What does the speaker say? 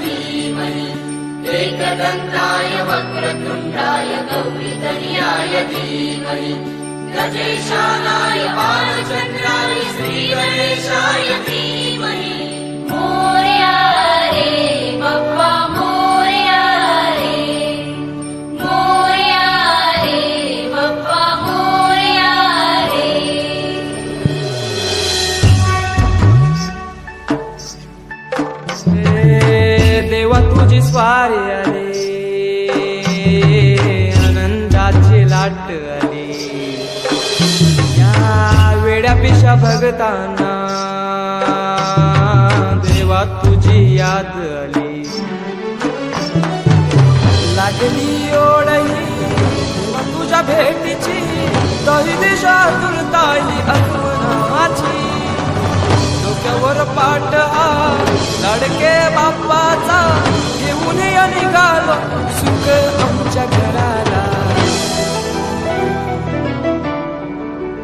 धीमहि एकदन्ताय वक्रतुण्डाय गौरीतनयाय धीमहि गजेशानाय बालचन्द्राय श्रीगणेशाय धीमहि मोरया रे बप्पा मोरया रे बप्पा मोरया रे। देवा तुझी स्वारी आली आनंदाची लाट आली या वेड्या पिशा भगतांना देवा तुझी याद आली लागली ओढही तुझ्या भेटीची दही दिशा तुरताली आठवणाची डोक्यावर पाट लाडके बाप्पाचा घेऊन निघालो सुख आमच्या घरात